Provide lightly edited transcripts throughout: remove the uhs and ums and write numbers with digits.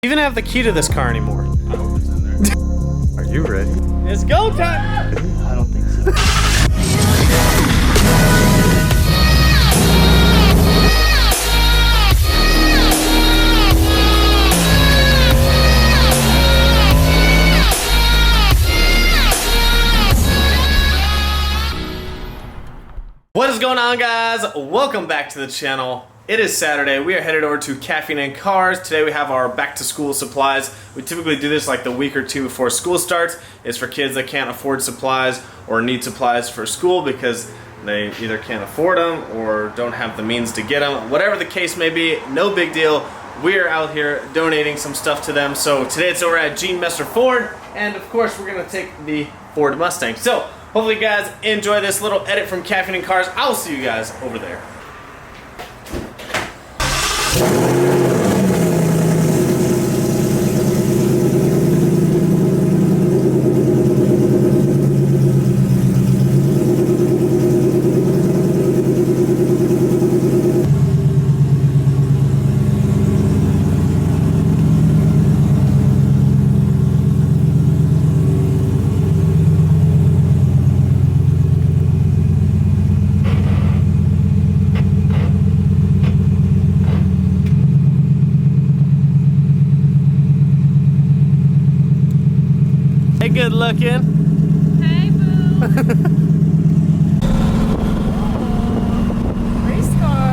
You even have the key to this car anymore. I hope it's in there. Are you ready? It's go time! I don't think so. What is going on, guys? Welcome back to the channel. It is Saturday. We are headed over to Caffeine and Cars. Today we have our back to school supplies. We typically do this like the week or two before school starts. It's for kids that can't afford supplies or need supplies for school because they either can't afford them or don't have the means to get them. Whatever the case may be, no big deal. We are out here donating some stuff to them. So today it's over at Gene Messer Ford, and of course we're gonna take the Ford Mustang. So hopefully you guys enjoy this little edit from Caffeine and Cars. I will see you guys over there. Hey, good looking. Hey, boo. Race car.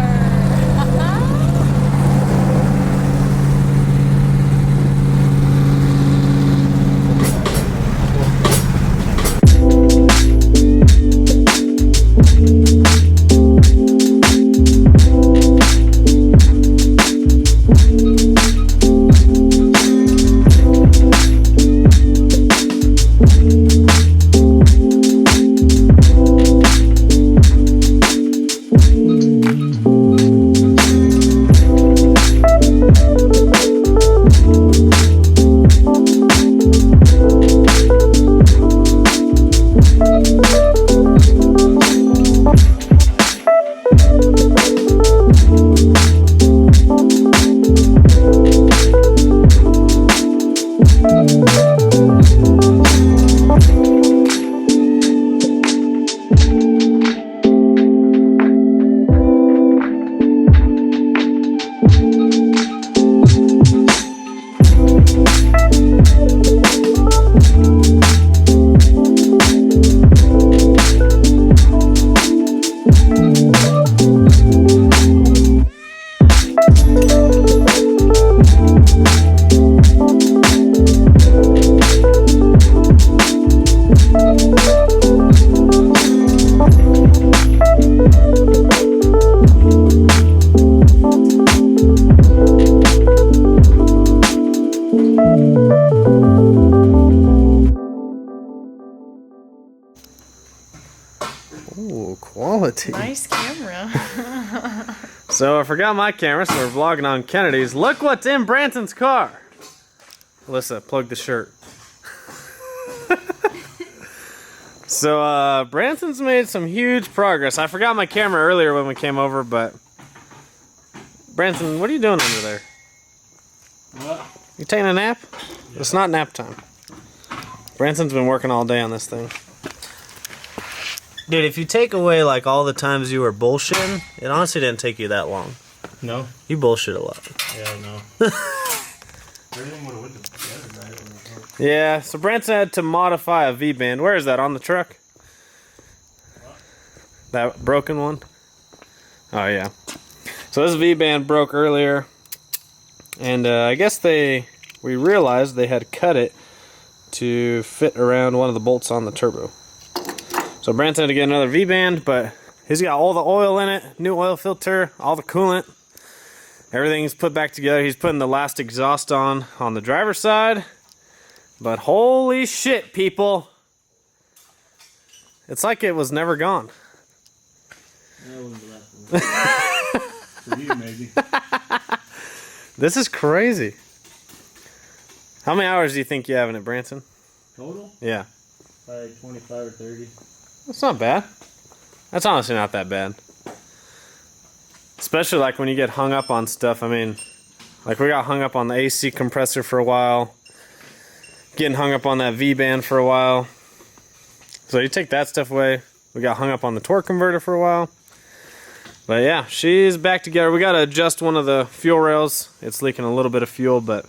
Ooh, quality. Nice camera. So I forgot my camera, so we're vlogging on Kennedy's. Look what's in Branson's car. Alyssa, plug the shirt. So Branson's made some huge progress. I forgot my camera earlier when we came over, but Branson, what are you doing under there? What? You taking a nap? Yeah. It's not nap time. Branson's been working all day on this thing. Dude, if you take away like all the times you were bullshitting, it honestly didn't take you that long. No? You bullshit a lot. Yeah, I know. Everything would have went together, right? Yeah, so Branson had to modify a V-band. Where is that, on the truck? What? That broken one? Oh, yeah. So this V-band broke earlier, and I guess we realized they had cut it to fit around one of the bolts on the turbo. So Branson had to get another V-band, but he's got all the oil in it, new oil filter, all the coolant. Everything's put back together. He's putting the last exhaust on the driver's side. But holy shit, people. It's like it was never gone. That wouldn't be that for you, maybe. This is crazy. How many hours do you think you have in it, Branson? Total? Yeah. Probably 25 or 30. That's not bad. That's honestly not that bad. Especially like when you get hung up on stuff. I mean, Like we got hung up on the AC compressor for a while. Getting hung up on that V-band for a while. So you take that stuff away. We got hung up on the torque converter for a while. But yeah, she's back together. We got to adjust one of the fuel rails. It's leaking a little bit of fuel, but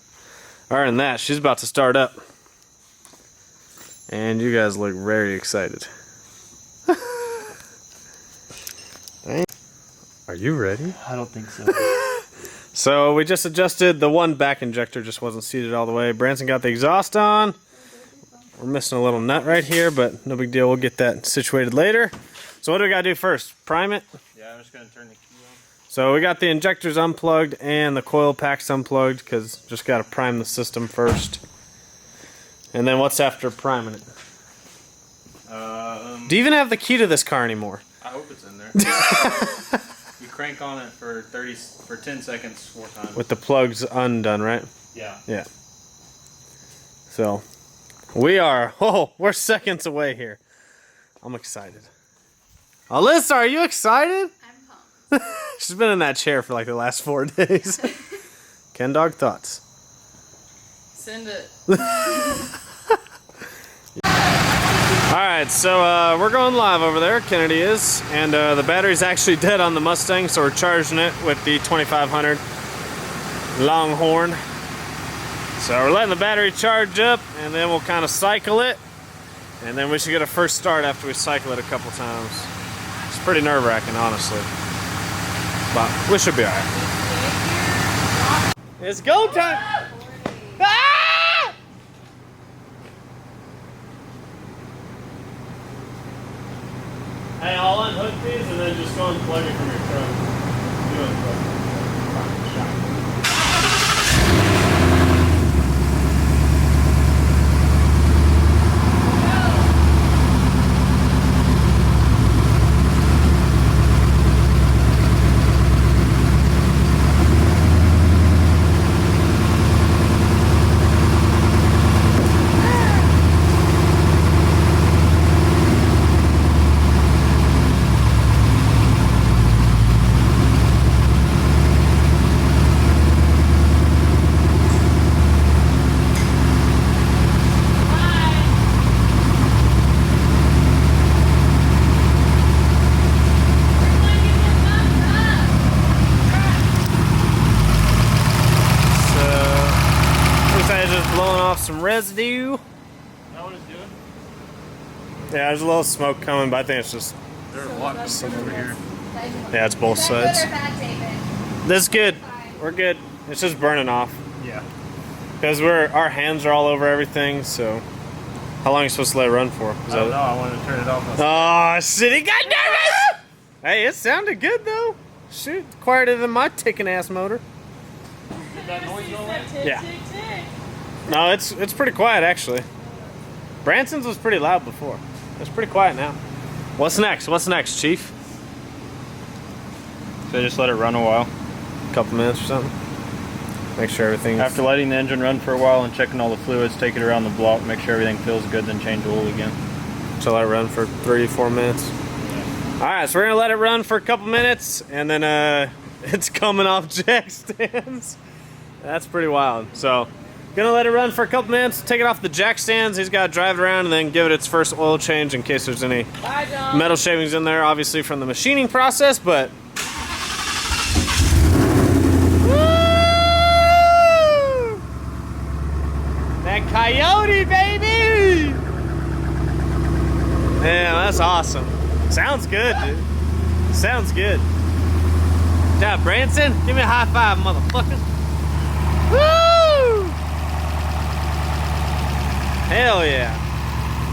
other than that, she's about to start up. And you guys look very excited. Are you ready? I don't think so. So we just adjusted the one back injector, just wasn't seated all the way. Branson got the exhaust on. We're missing a little nut right here, but no big deal. We'll get that situated later. So what do we got to do first? Prime it? Yeah, I'm just going to turn the key on. So we got the injectors unplugged and the coil packs unplugged because just got to prime the system first. And then what's after priming it? Do you even have the key to this car anymore? I hope it's in there. You crank on it for 10 seconds 4 times. With the plugs undone, right? Yeah. Yeah. So we're seconds away here. I'm excited. Alyssa, are you excited? I'm pumped. She's been in that chair for like the last 4 days. Ken Dog thoughts. Send it. Alright, so we're going live over there, Kennedy is, and the battery's actually dead on the Mustang, so we're charging it with the 2500 Longhorn. So we're letting the battery charge up, and then we'll kind of cycle it, and then we should get a first start after we cycle it a couple times. It's pretty nerve-wracking, honestly, but we should be alright. It's go time! Ah! Hey, I'll unhook these and then just go and plug it from your truck. Do it, some residue. Is that what it's doing? Yeah, there's a little smoke coming, but I think it's just, There's water over here. yeah, it's both sides. This is good. We're good. It's just burning off. Yeah. Because our hands are all over everything, so. How long are you supposed to let it run for? I don't know, I wanted to turn it off. Oh, shit, he got nervous! Hey, it sounded good, though. Shoot, quieter than my ticking ass motor. Did that noise go away? Yeah. No, it's pretty quiet, actually. Branson's was pretty loud before. It's pretty quiet now. What's next? What's next, Chief? So just let it run a while. A couple minutes or something? Make sure everything's... After letting the engine run for a while and checking all the fluids, take it around the block, make sure everything feels good, then change oil again. So let it run for 3-4 minutes. Yeah. Alright, so we're gonna let it run for a couple minutes, and then it's coming off jack stands. That's pretty wild. So, gonna let it run for a couple minutes, take it off the jack stands. He's gotta drive it around and then give it its first oil change in case there's any metal shavings in there, obviously from the machining process, but... Woo! That Coyote, baby! Yeah, that's awesome. Sounds good, dude. Sounds good. Good job, Branson. Give me a high five, motherfucker. Woo! Hell yeah.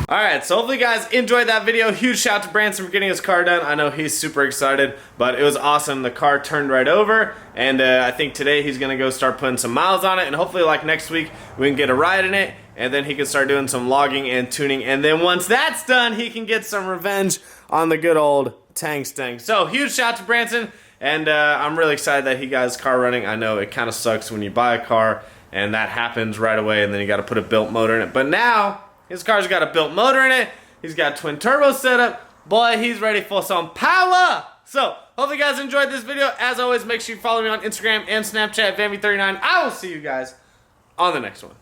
Alright, so hopefully you guys enjoyed that video. Huge shout out to Branson for getting his car done. I know he's super excited, but it was awesome. The car turned right over, and I think today he's going to go start putting some miles on it, and hopefully like next week we can get a ride in it, and then he can start doing some logging and tuning, and then once that's done, he can get some revenge on the good old Tang-Stang. So, huge shout out to Branson, and I'm really excited that he got his car running. I know it kind of sucks when you buy a car, and that happens right away, and then you got to put a built motor in it, but now... his car's got a built motor in it. He's got twin turbo set up. Boy, he's ready for some power. So, hopefully you guys enjoyed this video. As always, make sure you follow me on Instagram and Snapchat, Vanby39. I will see you guys on the next one.